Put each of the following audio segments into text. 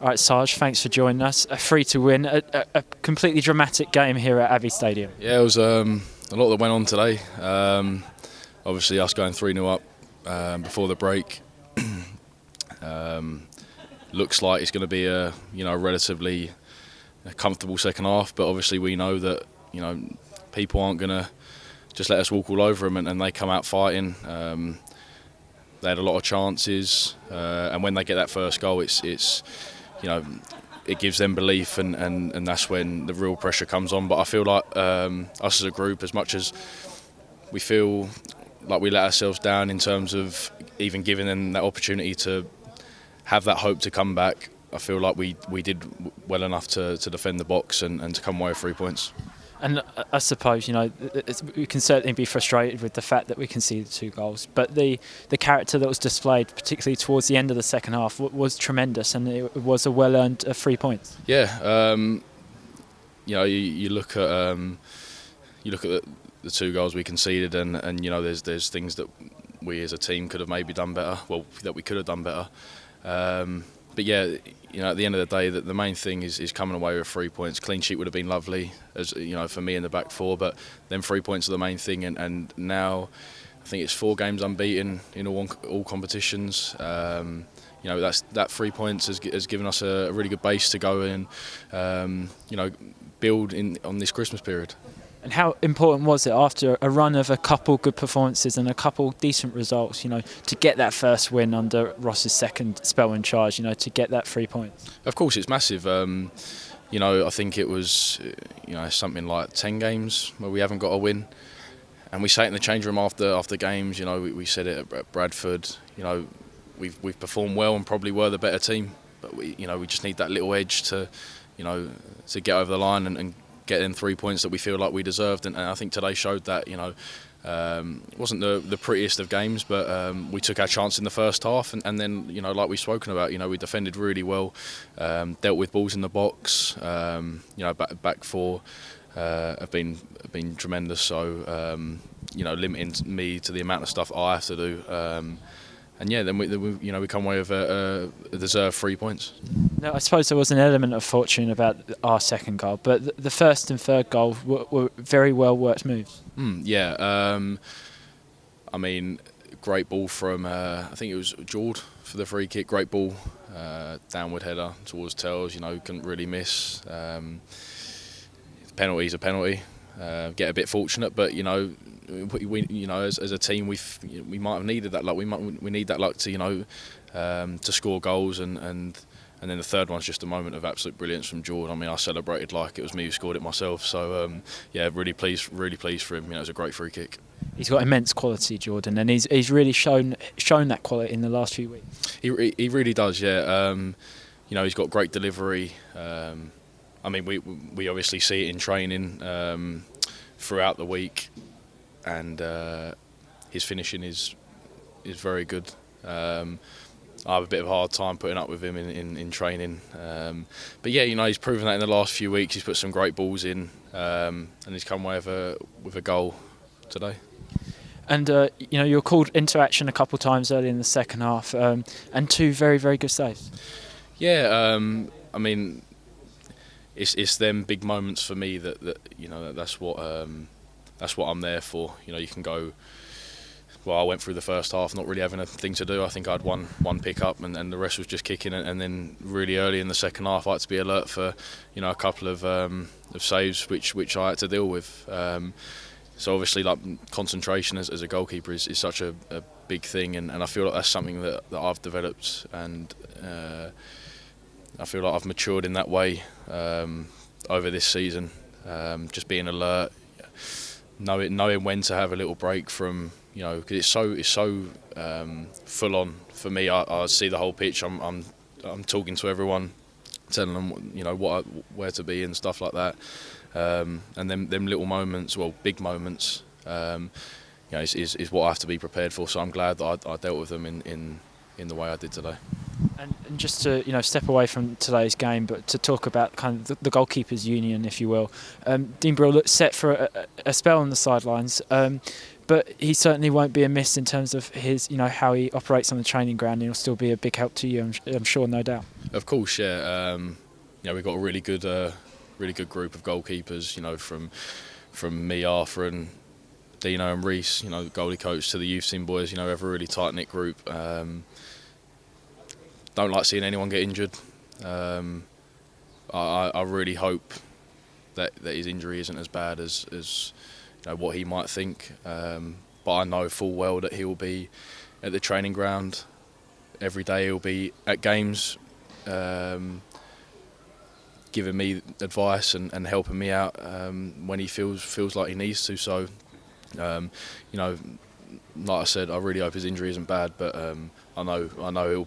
All right, Sarge, thanks for joining us. A free to win, a completely dramatic game here at Abbey Stadium. Yeah, it was a lot that went on today. Obviously, us going 3-0 up before the break. Looks like it's going to be a relatively comfortable second half, but obviously we know that people aren't going to just let us walk all over them, and they come out fighting. They had a lot of chances, and when they get that first goal, it gives them belief, and that's when the real pressure comes on. But I feel like us as a group, as much as we feel like we let ourselves down in terms of even giving them that opportunity to have that hope to come back, I feel like we did well enough to defend the box and to come away with 3 points. And I suppose, we can certainly be frustrated with the fact that we conceded 2 goals. But the character that was displayed, particularly towards the end of the second half, was tremendous, and it was a well-earned 3 points. Yeah, you look at the 2 goals we conceded, and there's things that we as a team could have maybe done better. Well, that we could have done better. But yeah, at the end of the day, the main thing is coming away with 3 points. Clean sheet would have been lovely, as for me in the back four. But then 3 points are the main thing, and now I think it's 4 games unbeaten in all competitions. That 3 points has given us a really good base to go and build on this Christmas period. And how important was it, after a run of a couple good performances and a couple decent results, to get that first win under Ross's second spell in charge, to get that 3 points? Of course, it's massive. I think it was, something like 10 games where we haven't got a win. And we say it in the change room after games, we said it at Bradford, we've performed well and probably were the better team. But we just need that little edge to get over the line and get them 3 points that we feel like we deserved, and I think today showed that. It wasn't the prettiest of games, but we took our chance in the first half, and then like we've spoken about, we defended really well, dealt with balls in the box. Back four have been tremendous. So limiting me to the amount of stuff I have to do. And yeah, then we come away with a deserved 3 points. No, I suppose there was an element of fortune about our second goal, but the first and third goal were very well worked moves. Great ball from I think it was Jord for the free kick. Great ball, downward header towards Tells. Couldn't really miss. Penalty's a penalty. Get a bit fortunate, but we as a team we might have needed that luck. We need that luck to to score goals, and then the third one's just a moment of absolute brilliance from Jordan. I celebrated like it was me who scored it myself. So really pleased for him. It was a great free kick. He's got immense quality, Jordan, and he's really shown that quality in the last few weeks. He really does. Yeah. He's got great delivery. We obviously see it in training throughout the week, and his finishing is very good. I have a bit of a hard time putting up with him in training, but yeah, he's proven that in the last few weeks. He's put some great balls in, and he's come away with a goal today. And you were called into action a couple of times early in the second half, and 2 very, very good saves. Yeah, it's them big moments for me that's what I'm there for. You can go. Well, I went through the first half not really having a thing to do. I think I had one pick up, and the rest was just kicking. And then really early in the second half, I had to be alert for a couple of saves which I had to deal with. So obviously, like, concentration as a goalkeeper is such a big thing, and I feel like that's something that I've developed, and I feel like I've matured in that way over this season. Just being alert, knowing when to have a little break from, because it's so full on for me. I see the whole pitch. I'm talking to everyone, telling them where to be and stuff like that. And them little moments, well, big moments, is what I have to be prepared for. So I'm glad that I dealt with them in the way I did today. And just to step away from today's game, but to talk about kind of the goalkeepers' union, if you will. Dean Brill looked set for a spell on the sidelines, but he certainly won't be amiss in terms of his, how he operates on the training ground. And he'll still be a big help to you, I'm sure, no doubt. Of course, yeah. We've got a really good group of goalkeepers. From me, Arthur, and Dino and Reese. The goalie coach, to the youth team boys. We have a really tight knit group. Don't like seeing anyone get injured. I really hope that his injury isn't as bad as what he might think. But I know full well that he'll be at the training ground every day. He'll be at games, giving me advice and helping me out when he feels like he needs to. So, like I said, I really hope his injury isn't bad. But I know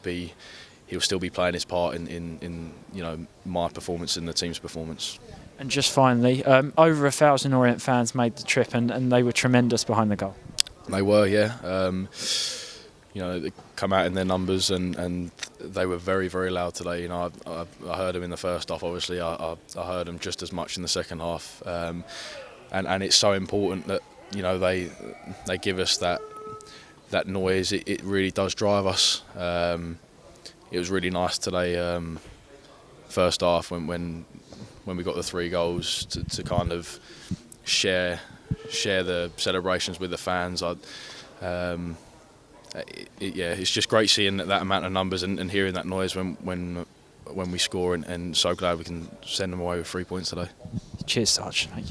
he'll still be playing his part in my performance and the team's performance. And just finally, over 1,000 Orient fans made the trip, and they were tremendous behind the goal. They were, yeah. They come out in their numbers, and they were very, very loud today. I heard them in the first half. Obviously, I heard them just as much in the second half. And it's so important that they give us that noise. It really does drive us. It was really nice today, first half when we got the 3 goals to kind of share the celebrations with the fans. It's just great seeing that amount of numbers and hearing that noise when we score, and so glad we can send them away with 3 points today. Cheers, Sarge. Thank you.